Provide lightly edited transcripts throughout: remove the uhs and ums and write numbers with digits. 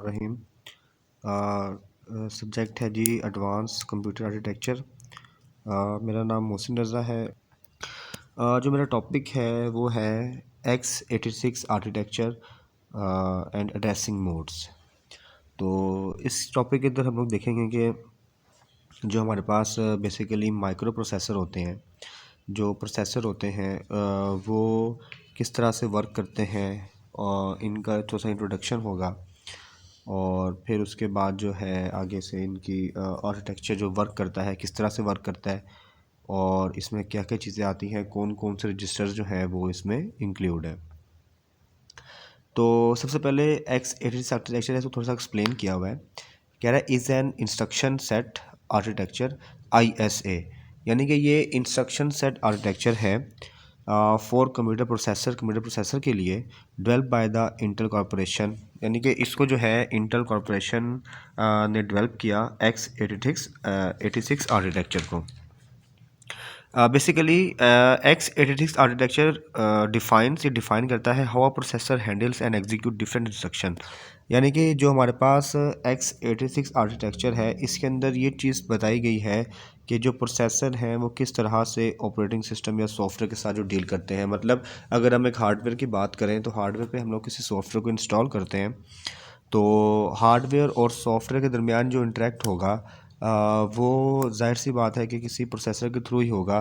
रहीम। Subject है जी advance computer architecture. मेरा नाम मोहसिन रज़ा है। जो मेरा टॉपिक है वो है x86 architecture and addressing modes. तो इस टॉपिक के अंदर हम लोग देखेंगे कि जो हमारे पास बेसिकली माइक्रो प्रोसेसर होते हैं, जो प्रोसेसर होते हैं वो किस तरह से वर्क करते हैं, और इनका थोड़ा सा इंट्रोडक्शन होगा। और फिर उसके बाद जो है आगे से इनकी आर्किटेक्चर जो वर्क करता है किस तरह से वर्क करता है, और इसमें क्या क्या चीज़ें आती हैं, कौन कौन से रजिस्टर्स जो हैं वो इसमें इंक्लूड है। तो सबसे पहले x86 आर्किटेक्चर है, इसको थोड़ा सा एक्सप्लेन किया हुआ है। कह रहा है is an instruction set architecture ISA, यानी कि ये इंस्ट्रक्शन सेट आर्किटेक्चर है फॉर कंप्यूटर प्रोसेसर के लिए, develop by the Intel corporation, यानी कि इसको जो है इंटेल कॉरपोरेशन ने डेवलप किया x86 आर्किटेक्चर को। बेसिकली x86 आर्किटेक्चर डिफाइन करता है how a processor handles and execute different instruction, यानी कि जो हमारे पास x86 आर्किटेक्चर है इसके अंदर ये चीज़ बताई गई है कि जो प्रोसेसर हैं वो किस तरह से ऑपरेटिंग सिस्टम या सॉफ्टवेयर के साथ जो डील करते हैं। मतलब अगर हम एक हार्डवेयर की बात करें तो हार्डवेयर पे हम लोग किसी सॉफ्टवेयर को इंस्टॉल करते हैं, तो हार्डवेयर और सॉफ्टवेयर के दरमियान जो इंटरेक्ट होगा वो जाहिर सी बात है कि किसी प्रोसेसर के थ्रू ही होगा।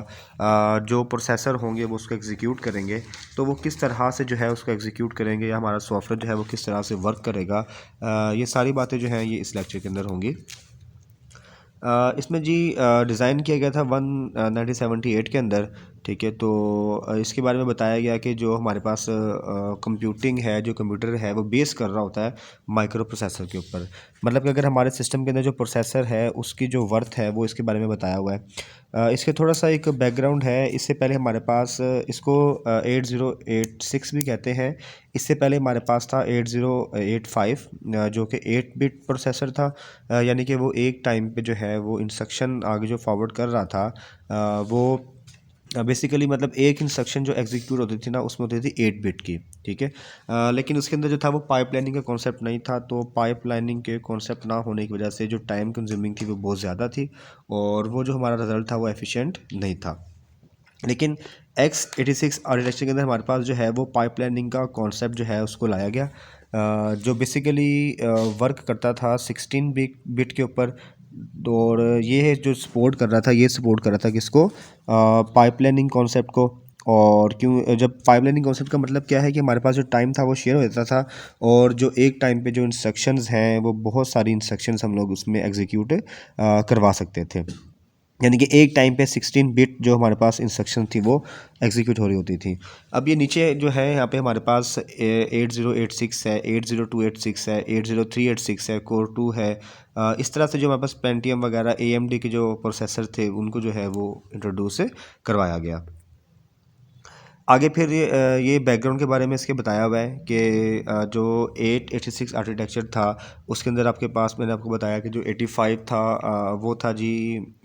जो प्रोसेसर होंगे वो उसको एग्जीक्यूट करेंगे, तो वो किस तरह से जो है उसको एग्जीक्यूट करेंगे या हमारा सॉफ्टवेयर जो है वो किस तरह से वर्क करेगा, ये सारी बातें जो हैं ये इस लेक्चर के अंदर होंगी। इसमें जी डिज़ाइन किया गया था 1978 के अंदर, ठीक है। तो इसके बारे में बताया गया कि जो हमारे पास कंप्यूटिंग है, जो कंप्यूटर है वो बेस कर रहा होता है माइक्रो प्रोसेसर के ऊपर। मतलब कि अगर हमारे सिस्टम के अंदर जो प्रोसेसर है उसकी जो वर्थ है वो इसके बारे में बताया हुआ है। इसके थोड़ा सा एक बैकग्राउंड है। इससे पहले हमारे पास इसको 8086 भी कहते हैं। इससे पहले हमारे पास था 8085 जो कि 8 बिट प्रोसेसर था। यानी कि वो एक टाइम पे जो है वो इंस्ट्रक्शन आगे जो फॉरवर्ड कर रहा था वो बेसिकली मतलब एक इंस्ट्रक्शन जो एग्जीक्यूट होती थी ना उसमें होती थी 8 बिट की, ठीक है। लेकिन उसके अंदर जो था वो पाइपलाइनिंग का कॉन्सेप्ट नहीं था, तो पाइपलाइनिंग के कॉन्सेप्ट ना होने की वजह से जो टाइम कंज्यूमिंग थी वो बहुत ज़्यादा थी, और वो जो हमारा रिज़ल्ट था वो एफिशिएंट नहीं था। लेकिन x86 आर्किटेक्चर के अंदर हमारे पास जो है वो पाइपलाइनिंग का कॉन्सेप्ट जो है उसको लाया गया, जो बेसिकली वर्क करता था 16 बिट के ऊपर। और ये है जो सपोर्ट कर रहा था, ये सपोर्ट कर रहा था किसको, पाइपलाइनिंग कॉन्सेप्ट को। और क्यों, जब पाइपलाइनिंग कॉन्सेप्ट का मतलब क्या है कि हमारे पास जो टाइम था वो शेयर हो जाता था, और जो एक टाइम पे जो इंस्ट्रक्शंस हैं वो बहुत सारी इंस्ट्रक्शंस हम लोग उसमें एग्जीक्यूट करवा सकते थे। यानी कि एक टाइम पे 16 बिट जो हमारे पास इंस्ट्रक्शन थी वो एग्जीक्यूट हो रही होती थी। अब ये नीचे जो है यहाँ पे हमारे पास 8086 है, 80286 है, 80386 है, कोर 2 है। इस तरह से जो हमारे पास पेंटियम वगैरह AMD के जो प्रोसेसर थे उनको जो है वो इंट्रोड्यूस करवाया गया। आगे फिर ये बैकग्राउंड के बारे में इसके बताया हुआ है कि जो 886 आर्किटेक्चर था उसके अंदर आपके पास मैंने आपको बताया कि जो 85 था वो था जी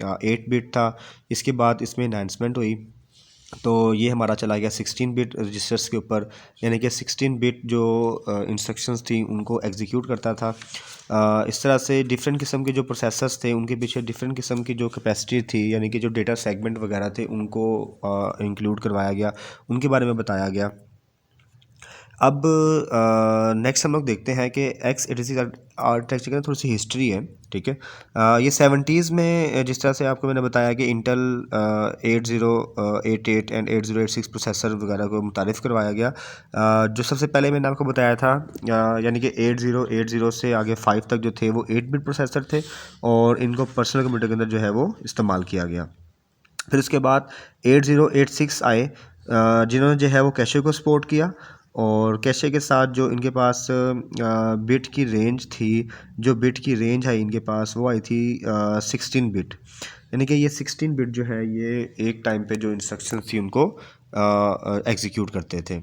8 बिट था। इसके बाद इसमें इन्हांसमेंट हुई, तो ये हमारा चला गया 16 बिट रजिस्टर्स के ऊपर, यानी कि 16 बिट जो इंस्ट्रक्शंस थी उनको एग्जीक्यूट करता था। इस तरह से डिफरेंट किस्म के जो प्रोसेसर्स थे उनके पीछे डिफरेंट किस्म की जो कैपेसिटी थी, यानी कि जो डेटा सेगमेंट वगैरह थे उनको इंक्लूड करवाया गया, उनके बारे में बताया गया। अब नेक्स्ट हम लोग देखते हैं कि x86 आर्किटेक्चर की थोड़ी सी हिस्ट्री है, ठीक है। ये 70s में जिस तरह से आपको मैंने बताया कि इंटेल 8088 एंड 8086 प्रोसेसर वगैरह को मुतारिफ़ करवाया गया। जो सबसे पहले मैंने आपको बताया था यानी कि 8080 से आगे 5 तक जो थे वो 8 बिट प्रोसेसर थे, और इनको पर्सनल कंप्यूटर के अंदर जो है वो इस्तेमाल किया गया। फिर उसके बाद 8086 आए, जिन्होंने जो है वो कैशे को सपोर्ट किया, और कैशे के साथ जो इनके पास बिट की रेंज थी, जो बिट की रेंज है इनके पास वो आई थी 16 बिट। यानी कि ये 16 बिट जो है ये एक टाइम पे जो इंस्ट्रक्शन थी उनको एग्जीक्यूट करते थे।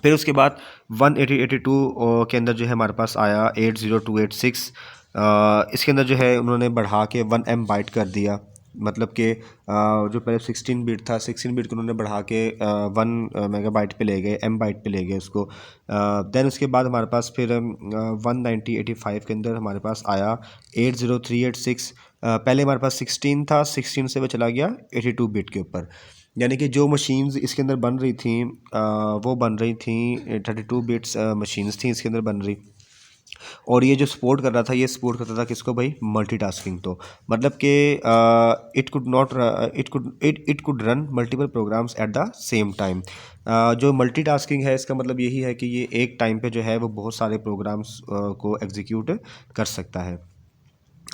फिर उसके बाद 1882 के अंदर जो है हमारे पास आया 80286। इसके अंदर जो है उन्होंने बढ़ा के 1M बाइट कर दिया। मतलब कि जो पहले 16 बिट था, 16 बिट को उन्होंने बढ़ा के 1 मेगाबाइट पे ले गए, एम बाइट पे ले गए उसको। देन उसके बाद हमारे पास फिर 1985 के अंदर हमारे पास आया 80386। पहले हमारे पास 16 था, 16 से वो चला गया 82 बिट के ऊपर। यानी कि जो मशीन्स इसके अंदर बन रही थी वो बन रही थी 32 बिट्स मशीन्स थी इसके अंदर बन रही। और ये जो सपोर्ट कर रहा था, ये सपोर्ट करता था किसको भाई? मल्टीटास्किंग। तो मतलब कि it could not it could run multiple programs at the same time. जो मल्टीटास्किंग है इसका मतलब यही है कि ये एक टाइम पे जो है वो बहुत सारे प्रोग्राम्स को एग्जीक्यूट कर सकता है।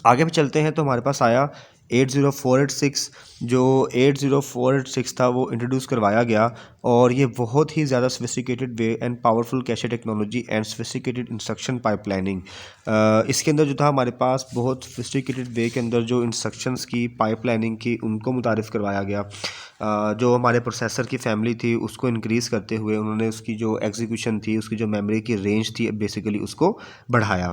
आगे भी चलते हैं तो हमारे पास आया 80486। जो 80486 था वो इंट्रोड्यूस करवाया गया, और ये बहुत ही ज़्यादा sophisticated way and powerful cache technology and sophisticated instruction pipelining. इसके अंदर जो था हमारे पास बहुत सोफिस्टिकेटेड वे के अंदर जो इंस्ट्रक्शंस की पाइपलाइनिंग की उनको मुतारिफ करवाया गया। जो हमारे प्रोसेसर की फैमिली थी उसको इंक्रीज़ करते हुए उन्होंने उसकी जो एग्जीक्यूशन थी, उसकी जो मेमोरी की रेंज थी, बेसिकली उसको बढ़ाया।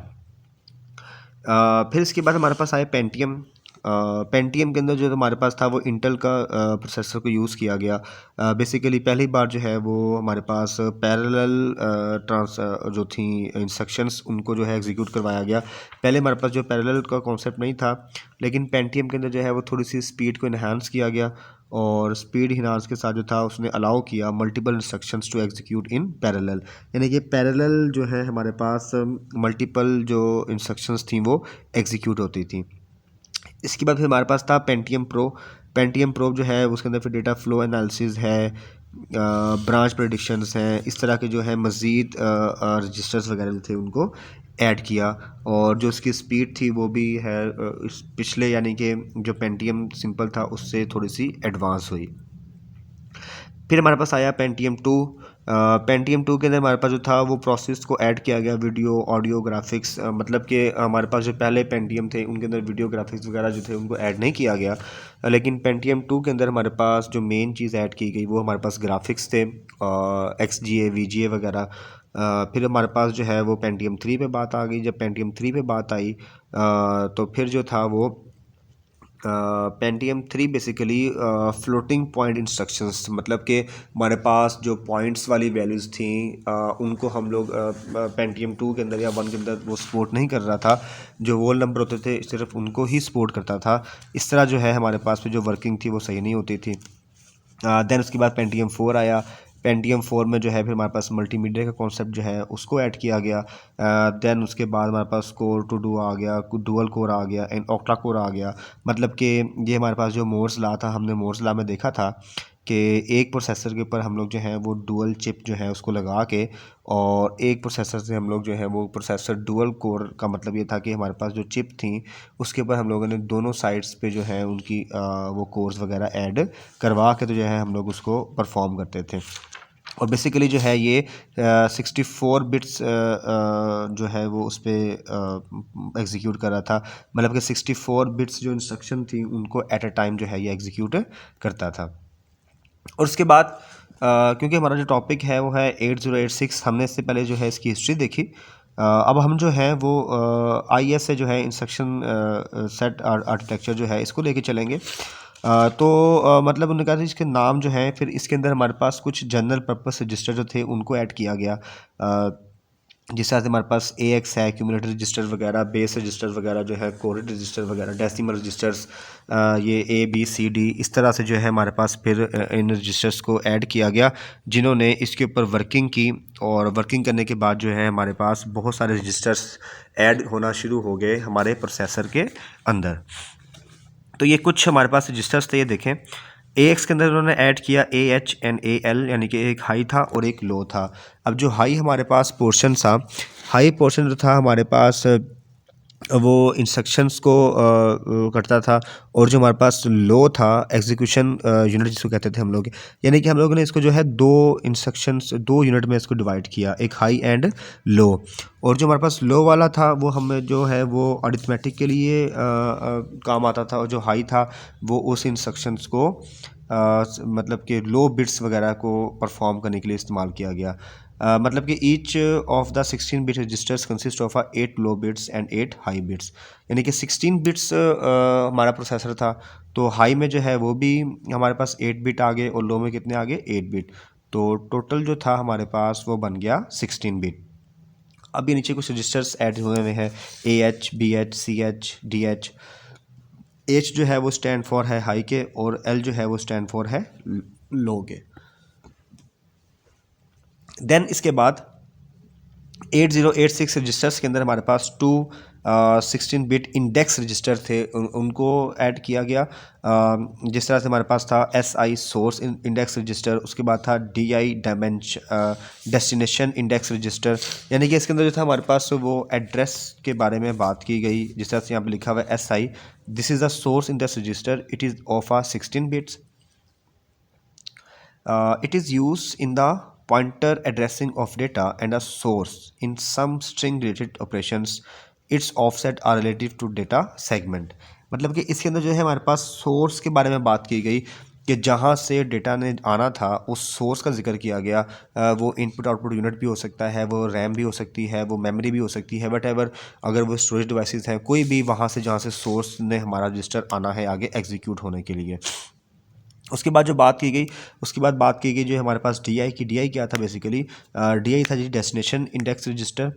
फिर इसके बाद हमारे पास आए पेंटियम। पेंटियम के अंदर जो हमारे पास था वो इंटेल का प्रोसेसर को यूज़ किया गया। बेसिकली पहली बार जो है वो हमारे पास पैरेलल ट्रांस जो थी इंस्ट्रक्शंस उनको जो है एग्जीक्यूट करवाया गया। पहले हमारे पास जो पैरेलल का कॉन्सेप्ट नहीं था, लेकिन पेंटियम के अंदर जो है वो थोड़ी सी स्पीड को इन्हांस किया गया, और स्पीड इन्हांस के साथ जो था उसने अलाउ किया multiple instructions to execute in parallel. यानी कि पैरेलल जो है हमारे पास मल्टीपल जो इंस्ट्रक्शंस थी वो एग्जीक्यूट होती थी। इसके बाद फिर हमारे पास था पेंटियम प्रो। पेंटियम प्रो जो है उसके अंदर फिर डेटा फ्लो एनालिसिस है, ब्रांच प्रेडिक्शंस हैं, इस तरह के जो है मज़ीद रजिस्टर्स वगैरह जो थे उनको ऐड किया, और जो उसकी स्पीड थी वो भी है इस पिछले यानी कि जो पेंटियम सिंपल था उससे थोड़ी सी एडवांस हुई। फिर हमारे पास आया पेंटियम टू। पेंटियम टू के अंदर हमारे पास जो था वो प्रोसेस को ऐड किया गया, वीडियो ऑडियो ग्राफिक्स। मतलब कि हमारे पास जो पहले पेंटियम थे उनके अंदर वीडियो ग्राफिक्स वगैरह जो थे उनको ऐड नहीं किया गया, लेकिन पेंटियम टू के अंदर हमारे पास जो मेन चीज़ ऐड की गई वो हमारे पास ग्राफिक्स थे, XGA VGA वगैरह। फिर हमारे पास जो है वो पेंटियम थ्री पे बात आ गई। जब पेंटियम थ्री पे बात आई तो फिर जो था वो Pentium three basically floating point instructions, मतलब कि हमारे पास जो पॉइंट्स वाली वैल्यूज़ थी उनको हम लोग पेंटियम टू के अंदर या वन के अंदर वो सपोर्ट नहीं कर रहा था। जो वोल नंबर होते थे सिर्फ उनको ही सपोर्ट करता था। इस तरह जो है हमारे पास पे जो वर्किंग थी वो सही नहीं होती थी। देन उसके बाद पेंटियम फोर आया। पेंटियम फोर में जो है फिर हमारे पास मल्टीमीडिया का कॉन्सेप्ट जो है उसको ऐड किया गया। देन उसके बाद हमारे पास कोर टू डू आ गया, डुअल कोर आ गया एंड ऑक्टा कोर आ गया। मतलब कि ये हमारे पास जो मोर्स लॉ था, हमने मोर्स लॉ में देखा था कि एक प्रोसेसर के ऊपर हम लोग जो है वो डुअल चिप जो है उसको लगा के, और एक प्रोसेसर से हम लोग जो है वो प्रोसेसर डुअल कोर का मतलब ये था कि हमारे पास जो चिप थी उसके ऊपर हम लोगों ने दोनों साइड्स पे जो है उनकी वो कोर्स वगैरह ऐड करवा के तो जो है हम लोग उसको परफॉर्म करते थे। और बेसिकली जो है ये 64 बिट्स जो है वो उस पर एग्जीक्यूट कर रहा था। मतलब कि 64 बिट्स जो इंस्ट्रक्शन थी उनको एट अ टाइम जो है ये एग्जीक्यूट करता था। और उसके बाद क्योंकि हमारा जो टॉपिक है वो है 8086, हमने इससे पहले जो है इसकी हिस्ट्री देखी। अब हम जो है वो IS से जो है इंस्ट्रक्शन सेट आर्किटेक्चर जो है इसको लेके चलेंगे। तो मतलब उन्होंने कहा था इसके नाम जो है, फिर इसके अंदर हमारे पास कुछ जनरल पर्पस रजिस्टर जो थे उनको ऐड किया गया। जिस तरह से हमारे पास AX है, क्यूमुलेटर रजिस्टर वगैरह, बेस रजिस्टर वगैरह जो है, कोरेट रजिस्टर वगैरह, डेसिमल रजिस्टर्स, ये ABCD इस तरह से जो है हमारे पास फिर इन रजिस्टर्स को ऐड किया गया, जिन्होंने इसके ऊपर वर्किंग की। और वर्किंग करने के बाद जो है हमारे पास बहुत सारे रजिस्टर्स ऐड होना शुरू हो गए हमारे प्रोसेसर के अंदर। तो ये कुछ हमारे पास रजिस्टर्स थे, ये देखें। AX के अंदर उन्होंने ऐड किया AH एंड AL, यानी कि एक हाई था और एक लो था। अब जो हाई हमारे पास पोर्शन था, हाई पोर्शन जो था हमारे पास वो इंस्ट्रक्शंस को करता था, और जो हमारे पास लो था एग्जीक्यूशन यूनिट जिसको कहते थे हम लोग, यानी कि हम लोगों ने इसको जो है दो इंस्ट्रक्शंस, दो यूनिट में इसको डिवाइड किया, एक हाई एंड लो। और जो हमारे पास लो वाला था वो हमें जो है वो अरिथमेटिक के लिए काम आता था, और जो हाई था वो उस इंस्ट्रक्शंस को मतलब कि लो बिट्स वगैरह को परफॉर्म करने के लिए इस्तेमाल किया गया। मतलब कि each of the 16 bit registers consist of 8 low bits and 8 high bits. यानी कि 16 बिट्स हमारा प्रोसेसर था, तो हाई में जो है वो भी हमारे पास 8 बिट आ गए और लो में कितने आ गए 8 बिट। तो टोटल जो था हमारे पास वो बन गया 16 बिट। अभी नीचे कुछ रजिस्टर्स ऐड हुए हुए हैं, AH, BH, CH, DH। H जो है वो स्टैंड फॉर है हाई के और L जो है वो स्टैंड फॉर है लो के। देन इसके बाद 8086 रजिस्टर्स के अंदर हमारे पास 16 बिट इंडेक्स रजिस्टर थे, उनको ऐड किया गया। जिस तरह से हमारे पास था SI सोर्स इंडेक्स रजिस्टर, उसके बाद था DI डेस्टिनेशन इंडेक्स रजिस्टर। यानी कि इसके अंदर जो था हमारे पास वो एड्रेस के बारे में बात की गई। जिस तरह से यहाँ पे लिखा हुआ है SI, this is the source index register, it is of 16 bits. It is used in the pointer addressing of data and a source in some string related operations. Its offset are relative to data segment। मतलब कि इसके अंदर जो है हमारे पास source के बारे में बात की गई कि जहाँ से डेटा ने आना था उस सोर्स का जिक्र किया गया। वो इनपुट आउटपुट यूनिट भी हो सकता है, वो रैम भी हो सकती है, वो मेमोरी भी हो सकती है, वट अगर वो स्टोरेज डिवाइसेस हैं, कोई भी वहाँ से जहाँ से सोर्स ने हमारा रजिस्टर आना है आगे एग्जीक्यूट होने के लिए। उसके बाद जो बात की गई, उसके बाद बात की गई जो हमारे पास DI की। DI क्या था बेसिकली? DI था जी destination index register.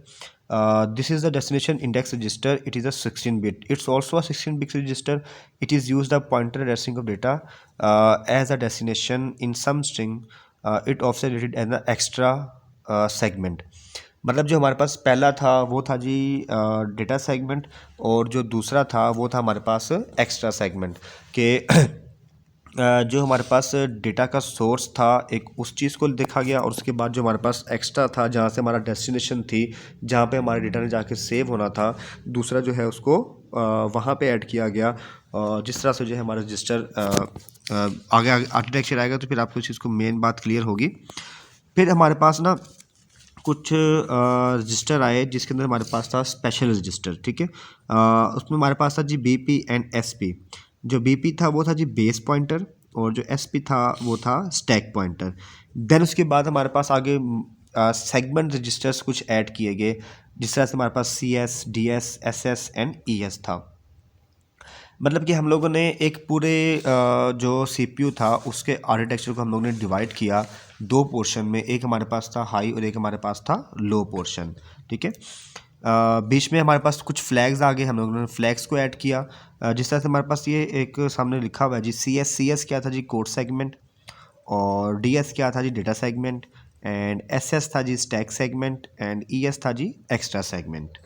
This is the destination index register, it is a 16 bit, it's also a 16 bit register. It is use the pointer addressing of data as a destination in some string, it offset rated as a extra segment. मतलब जो हमारे पास पहला था वो था जी data segment, और जो दूसरा था वो था हमारे पास एक्स्ट्रा सेगमेंट के। जो हमारे पास डेटा का सोर्स था एक उस चीज़ को देखा गया, और उसके बाद जो हमारे पास एक्स्ट्रा था जहाँ से हमारा डेस्टिनेशन थी, जहाँ पे हमारे डेटा ने जाके सेव होना था, दूसरा जो है उसको वहाँ पे ऐड किया गया। जिस तरह से जो है हमारा रजिस्टर आगे आगे आर्किटेक्चर आएगा तो फिर आपको इस चीज़ को मेन बात क्लियर होगी। फिर हमारे पास ना कुछ रजिस्टर आए जिसके अंदर हमारे पास था स्पेशल रजिस्टर, ठीक है। उसमें हमारे पास था जी BP एंड SP। जो BP था वो था जी बेस पॉइंटर, और जो SP था वो था स्टैक पॉइंटर। देन उसके बाद हमारे पास आगे सेगमेंट रजिस्टर्स कुछ ऐड किए गए, जिस तरह से हमारे पास CS, DS, SS and ES था। मतलब कि हम लोगों ने एक पूरे जो CPU था उसके आर्किटेक्चर को हम लोगों ने डिवाइड किया दो पोर्शन में। एक हमारे पास था हाई और एक हमारे पास था लो पोर्शन, ठीक है। बीच में हमारे पास कुछ फ्लैग्स आ गए, हम लोगों ने फ्लैग्स को ऐड किया। जिस तरह से हमारे पास ये एक सामने लिखा हुआ है जी CS क्या था जी कोड सेगमेंट, और DS क्या था जी डेटा सेगमेंट, एंड SS था जी स्टैक सेगमेंट, एंड ES था जी एक्स्ट्रा सेगमेंट।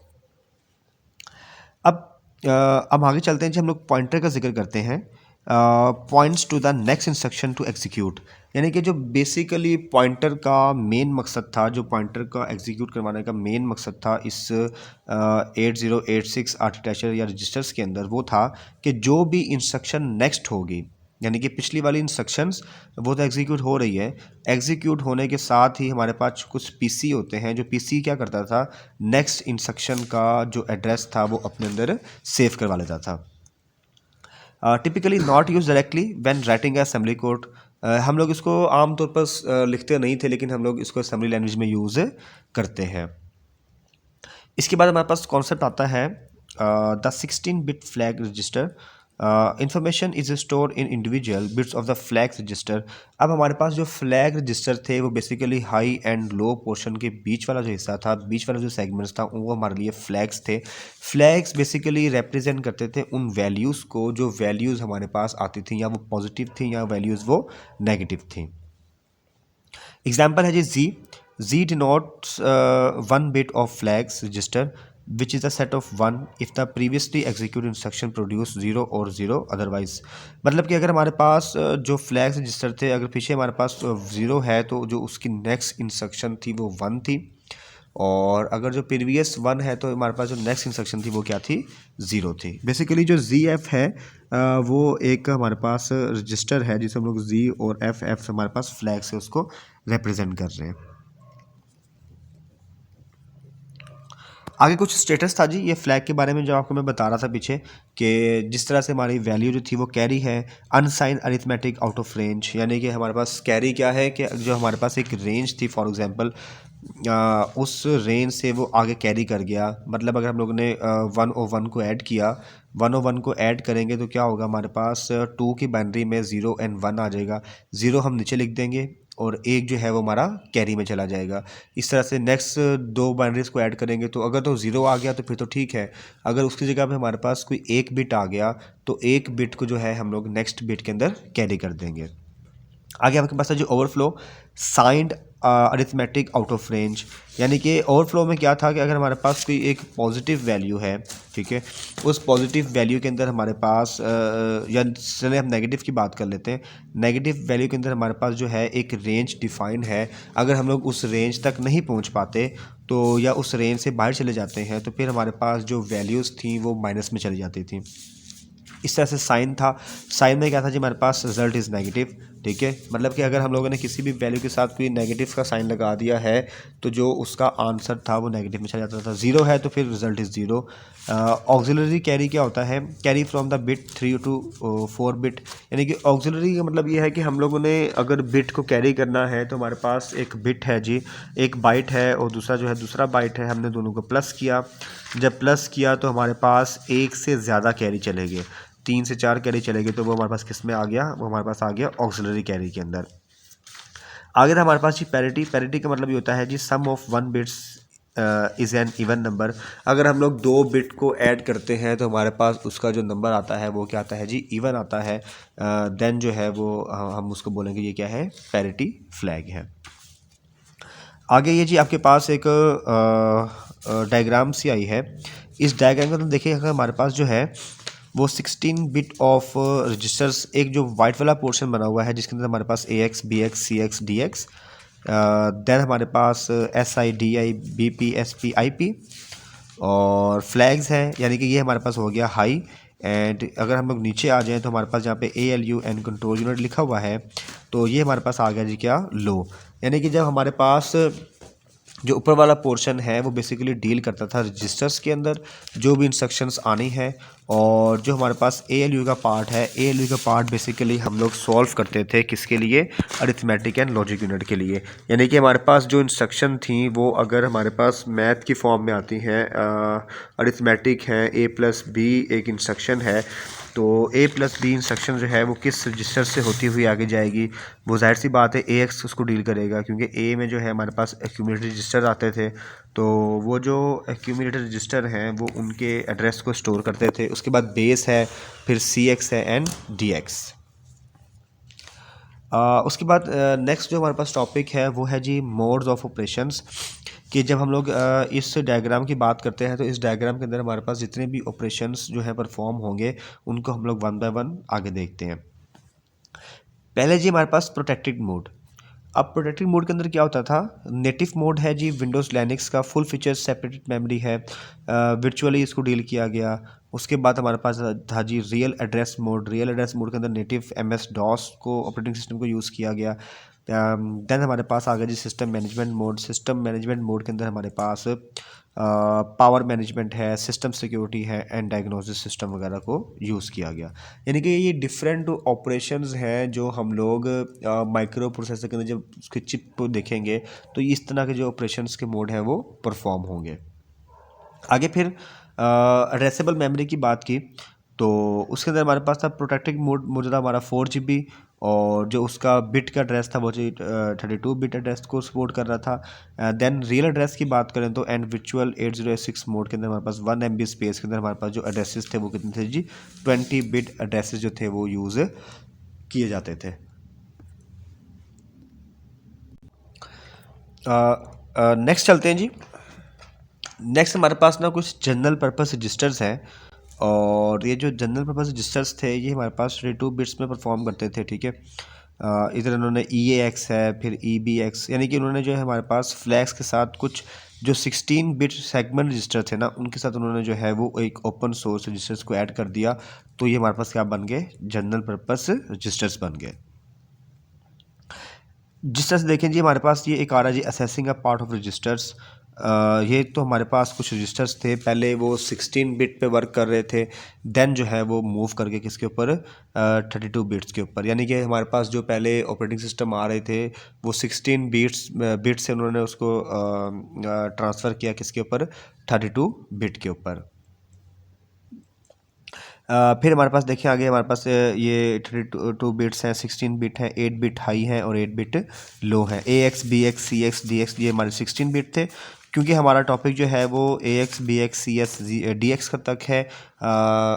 अब अब आगे चलते हैं जी, हम लोग पॉइंटर का जिक्र करते हैं। Points to the next instruction to execute. यानी कि जो बेसिकली पॉइंटर का मेन मकसद था, जो पॉइंटर का एग्जीक्यूट करवाने का मेन मकसद था इस 8086 आर्किटेक्चर या रजिस्टर्स के अंदर, वो था कि जो भी इंस्ट्रक्शन नेक्स्ट होगी, यानी कि पिछली वाली इंस्ट्रक्शंस वो तो एग्जीक्यूट हो रही है, एग्जीक्यूट होने के साथ ही हमारे पास कुछ PC होते हैं, जो PC क्या करता था, नेक्स्ट इंस्ट्रक्शन का जो एड्रेस था वो अपने अंदर सेव करवा लेता था। Typically not use directly when writing assembly code. हम लोग इसको आमतौर पर लिखते नहीं थे, लेकिन हम लोग इसको असेंबली लैंग्वेज में यूज़ करते हैं। इसके बाद हमारे पास कॉन्सेप्ट आता है the 16 bit flag register. Information is store in individual bits of the flag register. अब हमारे पास जो फ्लैग रजिस्टर थे वो basically high and low portion के बीच वाला जो हिस्सा था, बीच वाला जो सेगमेंट्स था, वो हमारे लिए फ्लैग्स थे। फ्लैग्स बेसिकली रिप्रेजेंट करते थे उन वैल्यूज़ को जो वैल्यूज़ हमारे पास आती थी, या वो पॉजिटिव थी या वैल्यूज़ वो नेगेटिव थी। एग्जाम्पल है जी Z denotes one bit of flags register which is a set of 1 if the previously executed instruction produce 0 or 0 otherwise। मतलब कि अगर हमारे पास जो फ्लैग्स रजिस्टर थे, अगर पीछे हमारे पास 0 है तो जो उसकी नेक्स्ट इंस्ट्रक्शन थी वो 1 थी, और अगर जो प्रीवियस 1 है तो हमारे पास जो नेक्स्ट इंस्ट्रक्शन थी वो क्या थी, 0 थी। बेसिकली जो ZF है वो एक हमारे पास रजिस्टर है जिसे हम लोग Z और F हमारे पास फ्लैग से उसको रिप्रेजेंट कर रहे हैं। आगे कुछ स्टेटस था जी ये फ्लैग के बारे में, जो आपको मैं बता रहा था पीछे, कि जिस तरह से हमारी वैल्यू जो थी वो कैरी है, अनसाइन अरिथमेटिक आउट ऑफ रेंज। यानी कि हमारे पास कैरी क्या है कि जो हमारे पास एक रेंज थी, फॉर एग्जांपल उस रेंज से वो आगे कैरी कर गया, मतलब अगर हम लोगों ने 101 को ऐड किया, 101 को ऐड करेंगे तो क्या होगा, हमारे पास 2 की बाइनरी में 0 एंड 1 आ जाएगा। 0 हम नीचे लिख देंगे और 1 जो है वो हमारा कैरी में चला जाएगा। इस तरह से नेक्स्ट दो बाइनरीज को ऐड करेंगे तो अगर तो 0 आ गया तो फिर तो ठीक है, अगर उसकी जगह पे हमारे पास कोई एक बिट आ गया तो एक बिट को जो है हम लोग नेक्स्ट बिट के अंदर कैरी कर देंगे। आगे आपके पास है जो overflow signed arithmetic out of range, यानी कि ओवरफ्लो में क्या था कि अगर हमारे पास कोई एक पॉजिटिव वैल्यू है, ठीक है, उस पॉजिटिव वैल्यू के अंदर हमारे पास या चलिए हम नेगेटिव की बात कर लेते हैं, नेगेटिव वैल्यू के अंदर हमारे पास जो है एक रेंज डिफाइन है, अगर हम लोग उस रेंज तक नहीं पहुंच पाते तो या उस रेंज से बाहर चले जाते हैं तो फिर हमारे पास जो वैल्यूज़ थी वो माइनस में चली जाती थी। इस तरह से साइन था, साइन में क्या था जी, हमारे पास रिजल्ट इज़ नेगेटिव, ठीक है, मतलब कि अगर हम लोगों ने किसी भी वैल्यू के साथ कोई नेगेटिव का साइन लगा दिया है तो जो उसका आंसर था वो नेगेटिव में चला जाता था। 0 है तो फिर रिजल्ट इज़ 0। ऑक्सिलरी कैरी क्या होता है, carry from the bit 3 to 4 bit, यानी कि ऑक्सिलरी का मतलब ये है कि हम लोगों ने अगर बिट को कैरी करना है तो हमारे पास एक बिट है जी, एक बाइट है और दूसरा जो है दूसरा बाइट है, हमने दोनों को प्लस किया, जब प्लस किया तो हमारे पास एक से ज़्यादा कैरी चलेंगे, 3 से 4 कैरी चलेगी तो वो हमारे पास किस में आ गया, वो हमारे पास आ गया ऑक्सिलरी कैरी के अंदर। आगे था हमारे पास जी पैरिटी, पैरिटी का मतलब ये होता है जी sum of 1 bits is an even number, अगर हम लोग 2 बिट को ऐड करते हैं तो हमारे पास उसका जो नंबर आता है वो क्या आता है जी, इवन आता है, देन जो है वो हम उसको बोलेंगे ये क्या है, पैरिटी फ्लैग है। आगे ये जी आपके पास एक डायग्राम सी आई है, इस डायग्राम के अंदर देखिए अगर हमारे पास जो है वो 16 बिट ऑफ रजिस्टर्स, एक जो वाइट वाला पोर्शन बना हुआ है जिसके अंदर हमारे पास AX BX CX DX, then हमारे पास SI DI BP SP IP और फ्लैग्स हैं, यानी कि ये हमारे पास हो गया हाई। एंड अगर हम लोग नीचे आ जाएं तो हमारे पास जहाँ पे ALU एंड कंट्रोल यूनिट लिखा हुआ है तो ये हमारे पास आ गया जी क्या, लो, यानी कि जब हमारे पास जो ऊपर वाला पोर्शन है वो बेसिकली डील करता था रजिस्टर्स के अंदर जो भी इंस्ट्रक्शंस आनी है, और जो हमारे पास ALU का पार्ट है, ALU का पार्ट बेसिकली हम लोग सॉल्व करते थे किसके लिए, अरिथमेटिक एंड लॉजिक यूनिट के लिए, यानी कि हमारे पास जो इंस्ट्रक्शन थी वो अगर हमारे पास मैथ की फॉर्म में आती हैं, अरिथमेटिक है, A+B एक इंस्ट्रक्शन है, तो A+B इंस्ट्रक्शन जो है वो किस रजिस्टर से होती हुई आगे जाएगी, वो जाहिर सी बात है AX उसको डील करेगा, क्योंकि A में जो है हमारे पास एक्यूमुलेटर रजिस्टर आते थे, तो वो जो एक्यूमुलेटर रजिस्टर हैं वो उनके एड्रेस को स्टोर करते थे। उसके बाद बेस है, फिर CX है एंड DX। उसके बाद नेक्स्ट जो हमारे पास टॉपिक है वो है जी मोड्स ऑफ ऑपरेशंस, कि जब हम लोग इस डायग्राम की बात करते हैं तो इस डायग्राम के अंदर हमारे पास जितने भी ऑपरेशंस जो है परफॉर्म होंगे उनको हम लोग 1 बाय 1 आगे देखते हैं। पहले जी हमारे पास प्रोटेक्टेड मोड, अब प्रोटेक्टेड मोड के अंदर क्या होता था, नेटिव मोड है जी विंडोज़ लिनक्स का, फुल फीचर्स सेपरेटेड मेमोरी है, वर्चुअली इसको डील किया गया। उसके बाद हमारे पास था जी real address mode, real address mode के अंदर नेटिव MS DOS को ऑपरेटिंग सिस्टम को यूज़ किया गया। देन हमारे पास आ गया जी system management mode, system management mode के अंदर हमारे पास पावर मैनेजमेंट है, सिस्टम सिक्योरिटी है एंड डायग्नोसिस सिस्टम वगैरह को यूज़ किया गया। यानी कि ये डिफरेंट ऑपरेशंस हैं जो हम लोग माइक्रो प्रोसेसर के अंदर जब उसके चिप को देखेंगे तो इस तरह के जो ऑपरेशंस के मोड हैं वो परफॉर्म होंगे। आगे फिर एड्रेसेबल मेमोरी की बात की तो उसके अंदर हमारे पास था प्रोटेक्टेड मोड मौजूद था हमारा 4 GB, और जो उसका बिट का एड्रेस था वो जी 32 बिट एड्रेस को सपोर्ट कर रहा था। देन रियल एड्रेस की बात करें तो एंड वर्चुअल 8086 मोड के अंदर हमारे पास 1 MB स्पेस के अंदर हमारे पास जो एड्रेसेस थे वो कितने थे जी, 20 बिट एड्रेसेस जो थे वो यूज़ किए जाते थे। नेक्स्ट चलते हैं जी, नेक्स्ट हमारे पास ना कुछ जनरल पर्पस रजिस्टर्स हैं, और ये जो जनरल पर्पस रजिस्टर्स थे ये हमारे पास 32 बिट्स में परफॉर्म करते थे, ठीक है। इधर इन्होंने EAX है, फिर EBX, यानी कि उन्होंने जो है हमारे पास फ्लैग्स के साथ कुछ जो 16 बिट सेगमेंट रजिस्टर थे ना उनके साथ उन्होंने जो है वो एक ओपन सोर्स रजिस्टर्स को ऐड कर दिया, तो ये हमारे पास क्या बन गए, जनरल पर्पस रजिस्टर्स बन गए। जिस तरह से देखें जी हमारे पास ये एक आ रहा है जी accessing a part of registers, ये तो हमारे पास कुछ रजिस्टर्स थे, पहले वो 16 बिट पे वर्क कर रहे थे, देन जो है वो मूव करके किसके ऊपर 32 बिट्स के ऊपर, यानी कि हमारे पास जो पहले ऑपरेटिंग सिस्टम आ रहे थे वो 16 बिट से उन्होंने उसको ट्रांसफ़र किया किसके ऊपर 32 बिट के ऊपर। फिर हमारे पास देखिए आगे हमारे पास ये 32 बिट्स हैं, 16 बिट हैं, 8 बिट हाई हैं और 8 बिट लो हैं। ए एक्स बी एक्स सी एक्स डी एक्स ये हमारे 16 बिट थे, क्योंकि हमारा टॉपिक जो है वो A X B X C S D X तक है,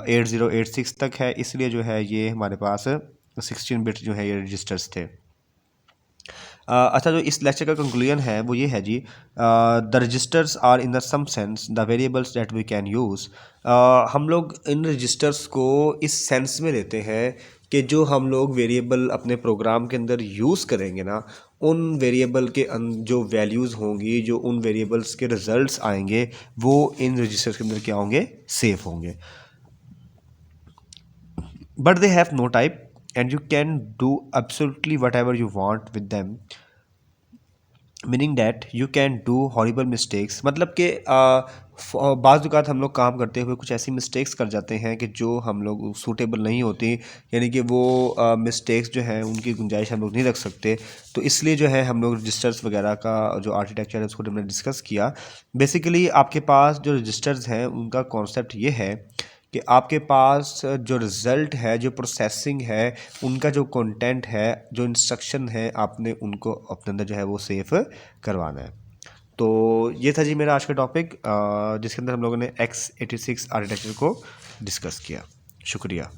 8086 तक है, इसलिए जो है ये हमारे पास 16 बिट जो है ये रजिस्टर्स थे। अच्छा, जो इस लेक्चर का कंक्लूजन है वो ये है जी, the registers are in the some sense the variables that we can use. हम लोग इन रजिस्टर्स को इस सेंस में लेते हैं कि जो हम लोग वेरिएबल अपने प्रोग्राम के अंदर यूज़ करेंगे ना, उन वेरिएबल के जो वैल्यूज़ होंगी, जो उन वेरिएबल्स के रिजल्ट्स आएंगे, वो इन रजिस्टर्स के अंदर क्या होंगे, सेफ होंगे। But they have no type and you can do absolutely whatever you want with them, meaning that you can do horrible mistakes. मतलब कि बाज़ औक़ात हम लोग काम करते हुए कुछ ऐसी मिस्टेक्स कर जाते हैं कि जो हम लोग सूटेबल नहीं होती, यानी कि वो मिस्टेक्स जो हैं उनकी गुंजाइश हम लोग नहीं रख सकते। तो इसलिए जो है हम लोग रजिस्टर्स वगैरह का जो आर्किटेक्चर है उसको हमने डिस्कस किया। बेसिकली आपके पास जो रजिस्टर्स हैं उनका कॉन्सेप्ट ये है कि आपके पास जो रिज़ल्ट है, जो प्रोसेसिंग है, उनका जो कंटेंट है, जो इंस्ट्रक्शन है, आपने उनको अपने अंदर जो है वो सेफ करवाना है। तो ये था जी मेरा आज का टॉपिक, जिसके अंदर हम लोगों ने x86 आर्किटेक्चर को डिस्कस किया। शुक्रिया।